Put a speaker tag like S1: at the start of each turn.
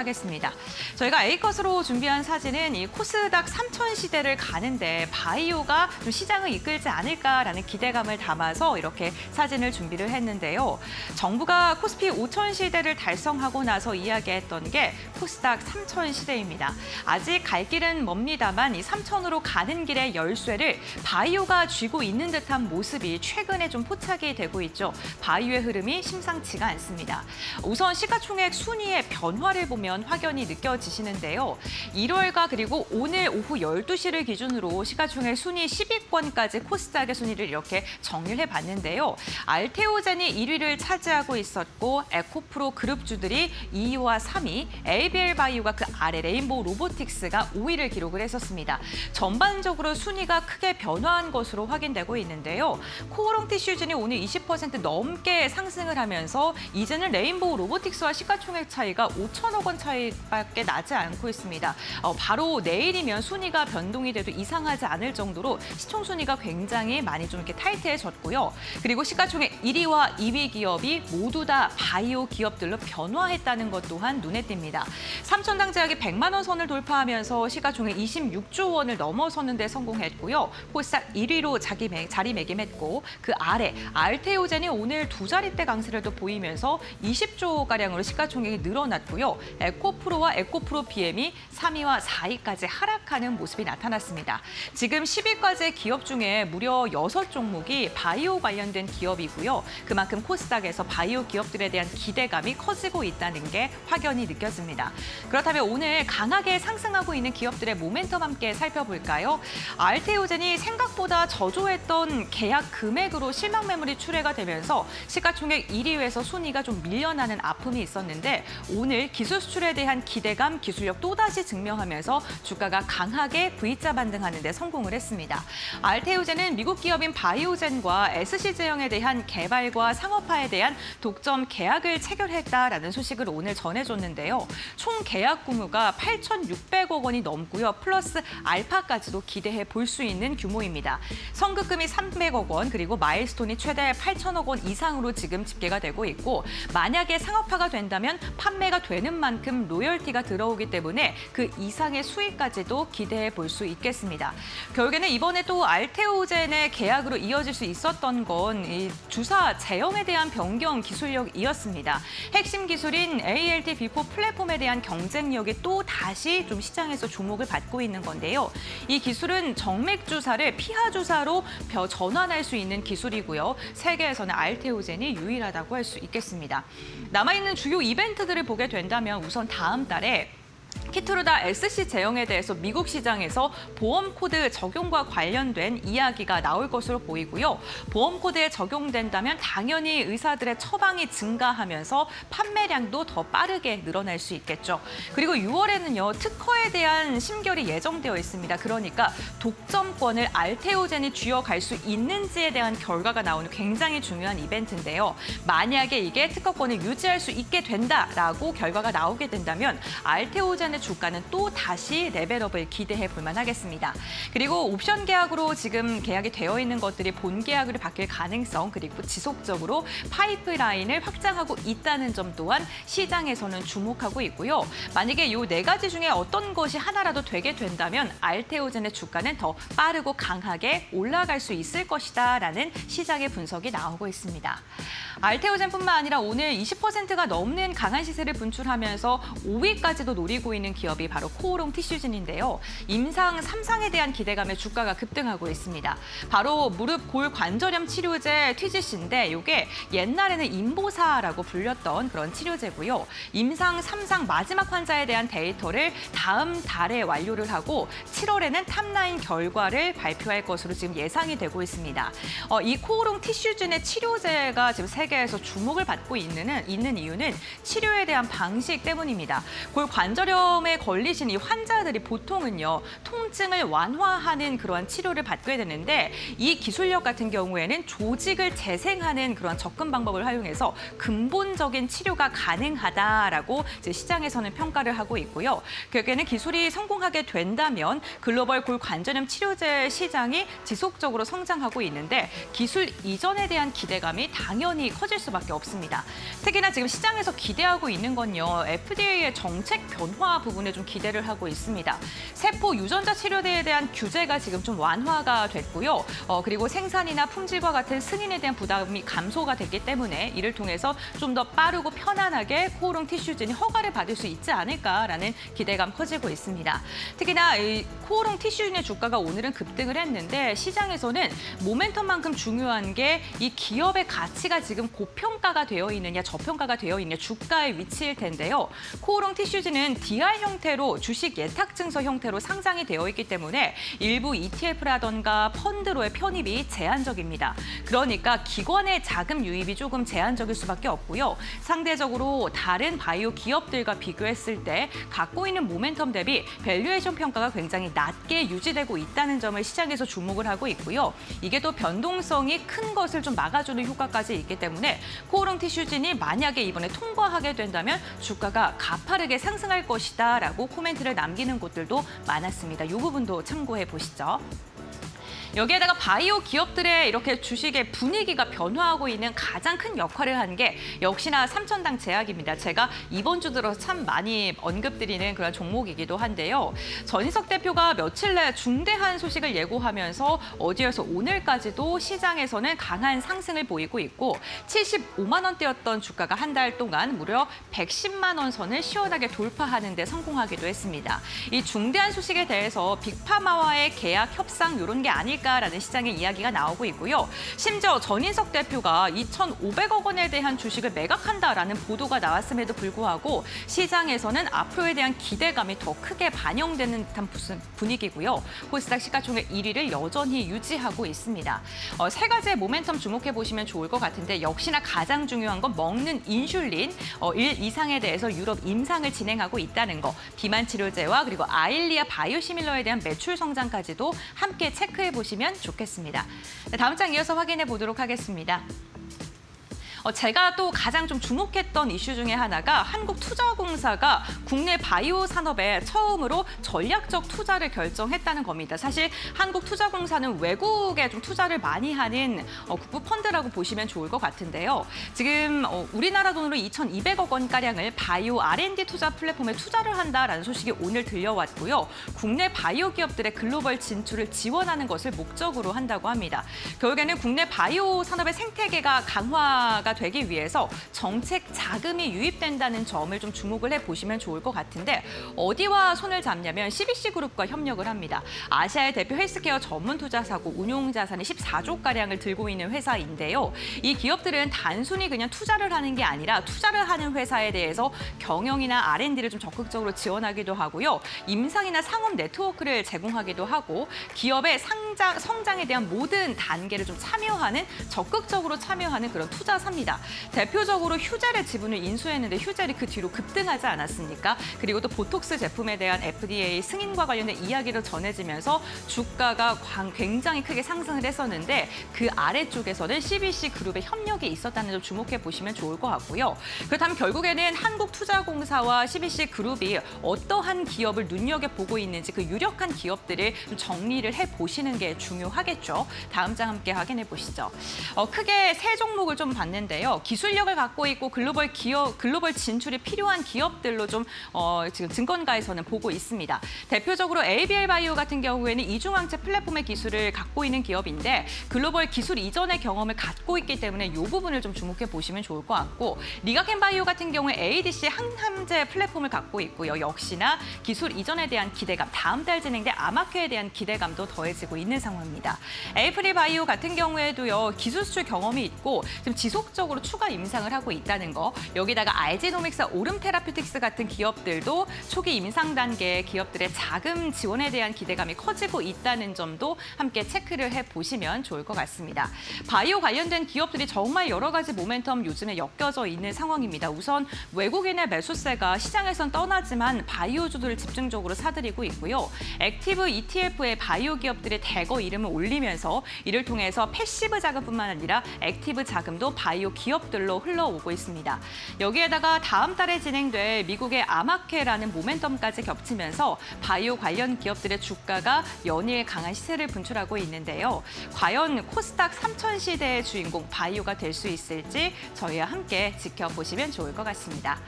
S1: 하겠습니다. 저희가 A컷으로 준비한 사진은 이 코스닥 3000 시대를 가는데 바이오가 좀 시장을 이끌지 않을까라는 기대감을 담아서 이렇게 사진을 준비를 했는데요. 정부가 코스피 5000 시대를 달성하고 나서 이야기했던 게 코스닥 3000 시대입니다. 아직 갈 길은 멉니다만 이 3000으로 가는 길의 열쇠를 바이오가 쥐고 있는 듯한 모습이 최근에 좀 포착이 되고 있죠. 바이오의 흐름이 심상치가 않습니다. 우선 시가총액 순위의 변화를 보면 확연히 느껴지시는데요. 1월과 그리고 오늘 오후 12시를 기준으로 시가총액 순위 10위권까지 코스닥의 순위를 이렇게 정리를 해봤는데요. 알테오젠이 1위를 차지하고 있었고 에코프로 그룹주들이 2위와 3위, ABL 바이오가 그 아래 레인보우 로보틱스가 5위를 기록을 했었습니다. 전반적으로 순위가 크게 변화한 것으로 확인되고 있는데요. 코오롱 티슈진이 오늘 20% 넘게 상승을 하면서 이제는 레인보우 로보틱스와 시가총액 차이가 5천억 원 차이밖에 나지 않고 있습니다. 바로 내일이면 순위가 변동이 돼도 이상하지 않을 정도로 시총 순위가 굉장히 많이 좀 이렇게 타이트해졌고요. 그리고 시가총액 1위와 2위 기업이 모두 다 바이오 기업들로 변화했다는 것 또한 눈에 띕니다. 삼천당 제약이 100만 원 선을 돌파하면서 시가총액 26조 원을 넘어서는 데 성공했고요. 코스닥 1위로 자리매김했고 그 아래 알테오젠이 오늘 두 자릿대 강세를 또 보이면서 20조 가량으로 시가총액이 늘어났고요. 에코프로와 에코프로 BM이 3위와 4위까지 하락하는 모습이 나타났습니다. 지금 10위까지의 기업 중에 무려 6종목이 바이오 관련된 기업이고요. 그만큼 코스닥에서 바이오 기업들에 대한 기대감이 커지고 있다는 게 확연히 느껴집니다. 그렇다면 오늘 강하게 상승하고 있는 기업들의 모멘텀 함께 살펴볼까요? 알테오젠이 생각보다 저조했던 계약 금액으로 실망 매물이 출회가 되면서 시가총액 1위에서 순위가 좀 밀려나는 아픔이 있었는데 오늘 기술 수출에 대한 기대감, 기술력 또다시 증명하면서 주가가 강하게 V자 반등하는 데 성공을 했습니다. 알테오젠은 미국 기업인 바이오젠과 SC제형에 대한 개발과 상업화에 대한 독점 계약을 체결했다라는 소식을 오늘 전해줬는데요. 총 계약 규모가 8,600억 원이 넘고요. 플러스 알파까지도 기대해 볼 수 있는 규모입니다. 선급금이 300억 원, 그리고 마일스톤이 최대 8천억 원 이상으로 지금 집계가 되고 있고 만약에 상업화가 된다면 판매가 되는 만큼 로열티가 들어오기 때문에 그 이상의 수익까지도 기대해 볼 수 있겠습니다. 결국에는 이번에 또 알테오젠의 계약으로 이어질 수 있었던 건 이 주사 제형에 대한 변경 기술력이었습니다. 핵심 기술인 ALT-B4 플랫폼에 대한 경쟁력이 또 다시 좀 시장에서 주목을 받고 있는 건데요. 이 기술은 정맥 주사를 피하 주사로 전환할 수 있는 기술이고요. 세계에서는 알테오젠이 유일하다고 할 수 있겠습니다. 남아있는 주요 이벤트들을 보게 된다면 우선 다음 달에 키트루다 SC 제형에 대해서 미국 시장에서 보험 코드 적용과 관련된 이야기가 나올 것으로 보이고요. 보험 코드에 적용된다면 당연히 의사들의 처방이 증가하면서 판매량도 더 빠르게 늘어날 수 있겠죠. 그리고 6월에는요. 특허에 대한 심결이 예정되어 있습니다. 그러니까 독점권을 알테오젠이 쥐어갈 수 있는지에 대한 결과가 나오는 굉장히 중요한 이벤트인데요. 만약에 이게 특허권을 유지할 수 있게 된다라고 결과가 나오게 된다면 알테오젠의 주가는 또 다시 레벨업을 기대해 볼 만하겠습니다. 그리고 옵션 계약으로 지금 계약이 되어 있는 것들이 본 계약으로 바뀔 가능성 그리고 지속적으로 파이프라인을 확장하고 있다는 점 또한 시장에서는 주목하고 있고요. 만약에 이 네 가지 중에 어떤 것이 하나라도 되게 된다면 알테오젠의 주가는 더 빠르고 강하게 올라갈 수 있을 것이다라는 시장의 분석이 나오고 있습니다. 알테오젠뿐만 아니라 오늘 20%가 넘는 강한 시세를 분출하면서 5위까지도 노리고 있는 기업이 바로 코오롱 티슈진인데요. 임상 3상에 대한 기대감에 주가가 급등하고 있습니다. 바로 무릎 골 관절염 치료제 TGC인데 이게 옛날에는 인보사라고 불렸던 그런 치료제고요. 임상 3상 마지막 환자에 대한 데이터를 다음 달에 완료를 하고 7월에는 탑9 결과를 발표할 것으로 지금 예상이 되고 있습니다. 이 코오롱 티슈진의 치료제가 지금 세계에서 주목을 받고 있는 이유는 치료에 대한 방식 때문입니다. 골 관절염 비염에 걸리신 이 환자들이 보통은요, 통증을 완화하는 그러한 치료를 받게 되는데 이 기술력 같은 경우에는 조직을 재생하는 그런 접근 방법을 활용해서 근본적인 치료가 가능하다라고 이제 시장에서는 평가를 하고 있고요. 결국에는 기술이 성공하게 된다면 글로벌 골관절염 치료제 시장이 지속적으로 성장하고 있는데 기술 이전에 대한 기대감이 당연히 커질 수밖에 없습니다. 특히나 지금 시장에서 기대하고 있는 건요, FDA의 정책 변화 부분에 좀 기대를 하고 있습니다. 세포 유전자 치료제에 대한 규제가 지금 좀 완화가 됐고요. 그리고 생산이나 품질과 같은 승인에 대한 부담이 감소가 됐기 때문에 이를 통해서 좀 더 빠르고 편안하게 코오롱 티슈진이 허가를 받을 수 있지 않을까라는 기대감 커지고 있습니다. 특히나 이 코오롱 티슈진의 주가가 오늘은 급등을 했는데 시장에서는 모멘텀만큼 중요한 게 이 기업의 가치가 지금 고평가가 되어 있느냐 저평가가 되어 있느냐 주가의 위치일 텐데요. 코오롱 티슈진은 DR 형태로 주식 예탁 증서 형태로 상장이 되어 있기 때문에 일부 ETF라던가 펀드로의 편입이 제한적입니다. 그러니까 기관의 자금 유입이 조금 제한적일 수밖에 없고요. 상대적으로 다른 바이오 기업들과 비교했을 때 갖고 있는 모멘텀 대비 밸류에이션 평가가 굉장히 낮게 유지되고 있다는 점을 시장에서 주목을 하고 있고요. 이게 또 변동성이 큰 것을 좀 막아주는 효과까지 있기 때문에 코오롱 티슈진이 만약에 이번에 통과하게 된다면 주가가 가파르게 상승할 것이다라고 코멘트를 남기는 곳들도 많았습니다. 이 부분도 참고해 보시죠. 여기에다가 바이오 기업들의 이렇게 주식의 분위기가 변화하고 있는 가장 큰 역할을 한 게 역시나 삼천당 제약입니다. 제가 이번 주 들어서 참 많이 언급드리는 그런 종목이기도 한데요. 전인석 대표가 며칠 내 중대한 소식을 예고하면서 어제에서 오늘까지도 시장에서는 강한 상승을 보이고 있고 75만 원대였던 주가가 한 달 동안 무려 110만 원 선을 시원하게 돌파하는 데 성공하기도 했습니다. 이 중대한 소식에 대해서 빅파마와의 계약 협상 이런 게 아닐까라는 시장의 이야기가 나오고 있고요. 심지어 전인석 대표가 2,500억 원에 대한 주식을 매각한다라는 보도가 나왔음에도 불구하고 시장에서는 앞으로에 대한 기대감이 더 크게 반영되는 듯한 분위기고요. 코스닥 시가총액 1위를 여전히 유지하고 있습니다. 세 가지의 모멘텀 주목해 보시면 좋을 것 같은데 역시나 가장 중요한 건 먹는 인슐린 1 이상에 대해서 유럽 임상을 진행하고 있다는 거, 비만 치료제와 그리고 아일리아 바이오시밀러에 대한 매출 성장까지도 함께 체크해 보시면 좋겠습니다. 다음 장 이어서 확인해 보도록 하겠습니다. 제가 또 가장 좀 주목했던 이슈 중에 하나가 한국투자공사가 국내 바이오 산업에 처음으로 전략적 투자를 결정했다는 겁니다. 사실 한국투자공사는 외국에 좀 투자를 많이 하는 국부 펀드라고 보시면 좋을 것 같은데요. 지금 우리나라 돈으로 2,200억 원가량을 바이오 R&D 투자 플랫폼에 투자를 한다라는 소식이 오늘 들려왔고요. 국내 바이오 기업들의 글로벌 진출을 지원하는 것을 목적으로 한다고 합니다. 결국에는 국내 바이오 산업의 생태계가 강화가 되기 위해서 정책 자금이 유입된다는 점을 좀 주목을 해보시면 좋을 것 같은데 어디와 손을 잡냐면 CBC그룹과 협력을 합니다. 아시아의 대표 헬스케어 전문 투자사고 운용 자산이 14조가량을 들고 있는 회사인데요. 이 기업들은 단순히 그냥 투자를 하는 게 아니라 투자를 하는 회사에 대해서 경영이나 R&D를 좀 적극적으로 지원하기도 하고요. 임상이나 상업 네트워크를 제공하기도 하고 기업의 성장에 대한 모든 단계를 좀 적극적으로 참여하는 그런 투자사입니다. 대표적으로 휴젤의 지분을 인수했는데 휴젤이 그 뒤로 급등하지 않았습니까? 그리고 또 보톡스 제품에 대한 FDA 승인과 관련된 이야기로 전해지면서 주가가 굉장히 크게 상승을 했었는데 그 아래쪽에서는 CBC그룹의 협력이 있었다는 점 주목해 보시면 좋을 것 같고요. 그렇다면 결국에는 한국투자공사와 CBC그룹이 어떠한 기업을 눈여겨보고 있는지 그 유력한 기업들을 좀 정리를 해보시는 게 중요하겠죠. 다음 장 함께 확인해 보시죠. 크게 세 종목을 좀 봤는데요. 기술력을 갖고 있고 글로벌 진출이 필요한 기업들로 좀 지금 증권가에서는 보고 있습니다. 대표적으로 ABL 바이오 같은 경우에는 이중항체 플랫폼의 기술을 갖고 있는 기업인데 글로벌 기술 이전의 경험을 갖고 있기 때문에 이 부분을 좀 주목해 보시면 좋을 것 같고 리가켄 바이오 같은 경우에 ADC 항암제 플랫폼을 갖고 있고요. 역시나 기술 이전에 대한 기대감, 다음 달 진행될 아마케에 대한 기대감도 더해지고 있는 상황입니다. 에이프리 바이오 같은 경우에도요. 기술 수출 경험이 있고 지금 지속적으로 추가 임상을 하고 있다는 거. 여기다가 알제노믹스, 오름 테라퓨틱스 같은 기업 기업들도 초기 임상 단계 기업들의 자금 지원에 대한 기대감이 커지고 있다는 점도 함께 체크를 해보시면 좋을 것 같습니다. 바이오 관련된 기업들이 정말 여러 가지 모멘텀 요즘에 엮여져 있는 상황입니다. 우선 외국인의 매수세가 시장에선 떠나지만 바이오주들을 집중적으로 사들이고 있고요. 액티브 ETF의 바이오 기업들이 대거 이름을 올리면서 이를 통해서 패시브 자금뿐만 아니라 액티브 자금도 바이오 기업들로 흘러오고 있습니다. 여기에다가 다음 달에 진행될 미국의 아마케라는 모멘텀까지 겹치면서 바이오 관련 기업들의 주가가 연일 강한 시세를 분출하고 있는데요. 과연 코스닥 3000 시대의 주인공 바이오가 될 수 있을지 저희와 함께 지켜보시면 좋을 것 같습니다.